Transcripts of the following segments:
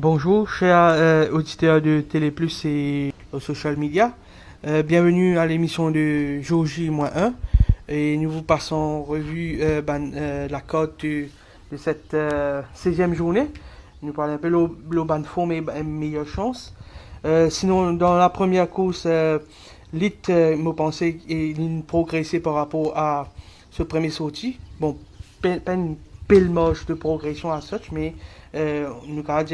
Bonjour, chers auditeurs de Télé Plus et aux social media. Bienvenue à l'émission de Jour J-1. Et nous vous passons en revue la cote de cette 16e journée. Nous parlons un peu de la forme et meilleure chance. Sinon, dans la première course, l'IT, me pensais, il progressé par rapport à ce premier sorti. Bon, pas une pile moche de progression à such, mais nous avons dit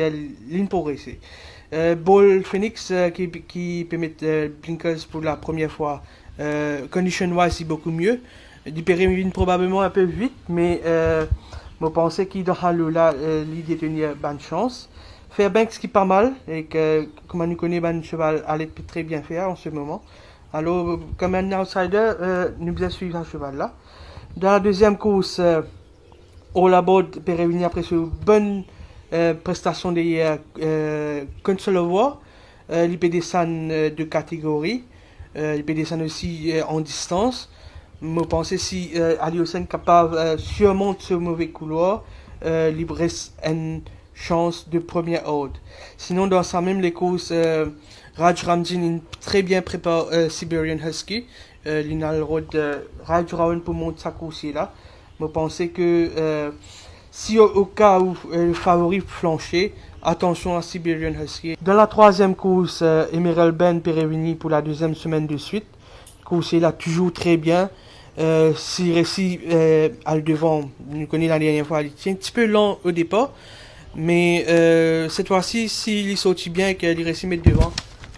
l'in progressé. Ball Phoenix qui permet blinkers pour la première fois. Condition wise, c'est beaucoup mieux. Du périmètre probablement un peu vite, mais je pensais qu'il doit là l'idée de tenir bonne chance. Fairbanks qui est pas mal et que comme nous connaissons un cheval allait très bien faire en ce moment. Alors comme un outsider, nous devons suivre ce cheval là. Dans la deuxième course, All About peut revenir après ce bonne prestation de Consuelo War. Il peut descendre de catégorie. Il peut descendre aussi en distance. Je pense si Aliosen est capable de surmonter ce mauvais couloir, il reste une chance de première ordre. Sinon, dans ça même les courses, Raj Ramjin très bien préparé Siberian Husky. Il a le rôle de Raj Rawan pour monter sa course là. Je pense que si au cas où le favori flanchait, attention à Siberian Husky. Dans la troisième course, Emerald Ben peut revenir pour la deuxième semaine de suite. Course là toujours très bien. Si réussit à le devant, nous connaissons la dernière fois, il était un petit peu lent au départ. Mais cette fois-ci, s'il sortit bien et qu'il réussit à mettre devant,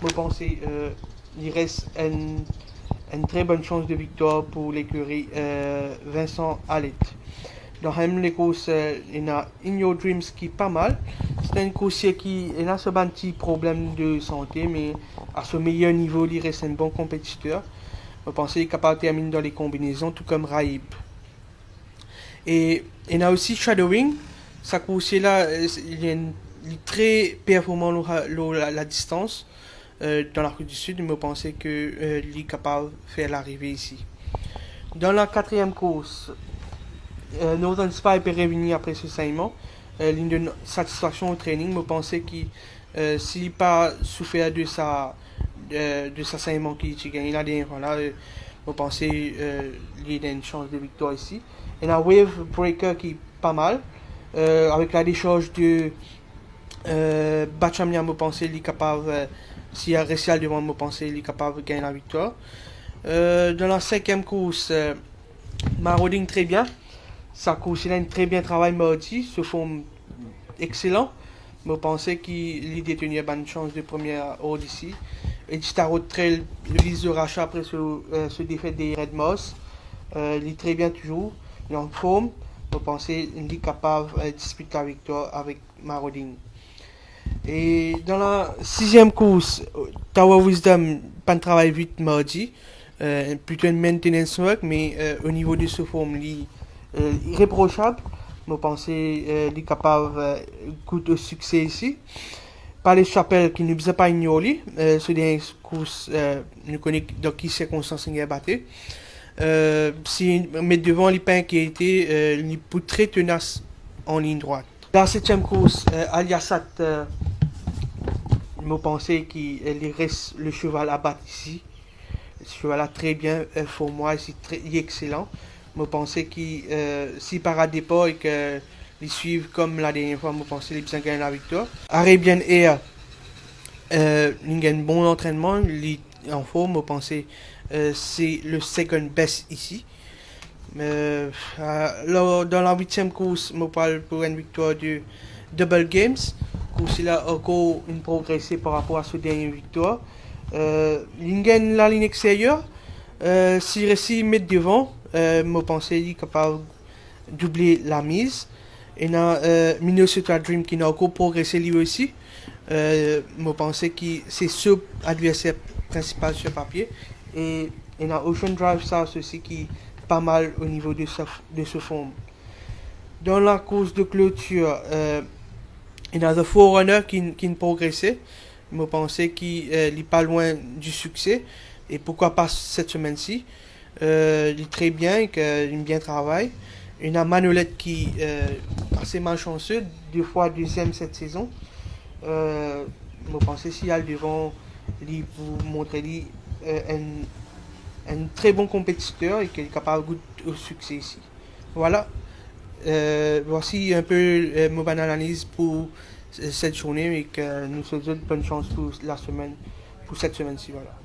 je pense qu'il reste une très bonne chance de victoire pour l'écurie Vincent Allet. Dans les courses, il y a In Your Dreams qui est pas mal. C'est un coursier qui a ce petit problème de santé, mais à ce meilleur niveau, il reste un bon compétiteur. Je pense qu'il est capable de terminer dans les combinaisons, tout comme Raib. Et il y a aussi Shadowing. Sa coursier là, il est très performant la distance dans l'Afrique du Sud. Je pense qu'il est capable de faire l'arrivée ici. Dans la quatrième course, Northern Spy peut revenir après ce saignement. Ligne de satisfaction au training. Je pense qu'il s'il n'a pas souffert de sa saignement qui gagne la dernière fois là, je pense qu'il a une chance de victoire ici. Il y a un Wave Breaker qui est pas mal. Avec la décharge de Bachamia, je pense qu'il est capable, s'il y a Récial devant, je pense qu'il est capable de gagner la victoire. Dans la cinquième course, Marauding très bien. Sa course, il a un très bien travail mardi, se forme excellent. Je pense qu'il a détenu une bonne chance de première ordre ici. Et Starot Trail vise de rachat après ce défait des Red Moss. Il est très bien toujours, il est en forme. Je pense qu'il est capable de disputer la victoire avec Marauding. Et dans la sixième course, Tower Wisdom, pas de travail vite mardi. Plutôt une maintenance work, mais au niveau de sa forme, il est irréprochable. Je pense qu'il est capable de goûter au succès ici. Par les chapelles qui ne nous pas ignoré, ce dernier course, nous connaissons dans quelles circonstances il a battu. Si met devant les pains qui a été il est très tenace en ligne droite. La septième course, Aliasat, je pensais qu'il reste le cheval à battre ici. Le cheval a très bien pour moi, il est excellent. Je pensais qu'il s'il part à départ et qu'ils suivent comme la dernière fois, je pensais qu'il gagner la victoire. Arabian Air, il a un bon entraînement, il est en forme, je pensais c'est le second best ici. Dans la huitième course, je parle pour une victoire de Double Games. Course il a encore une progressée par rapport à ce dernier victoire. Il gagne la ligne extérieure. S'il réussit à mettre devant, je pense qu'il est capable de doubler la mise. Il y a Minnesota Dream qui a encore progressé lui aussi. Je pense que c'est ce adversaire principal sur papier. Et il y a Ocean Drive South aussi qui est pas mal au niveau de ce forme. Dans la course de clôture, il y a The Forerunner qui a progressé. Je pense qu'il n'est pas loin du succès. Et pourquoi pas cette semaine-ci. Il est très bien et qu'il bien travaille. Il y a Manolette qui est assez malchanceux, 2 fois deuxième cette saison. Je pense si elle devant lui vous montrer lui un très bon compétiteur et qui est capable de goûter au succès ici. Voilà. Voici un peu mon analyse pour cette journée et que nous souhaitons bonne chance pour la semaine, pour cette semaine-ci. Voilà.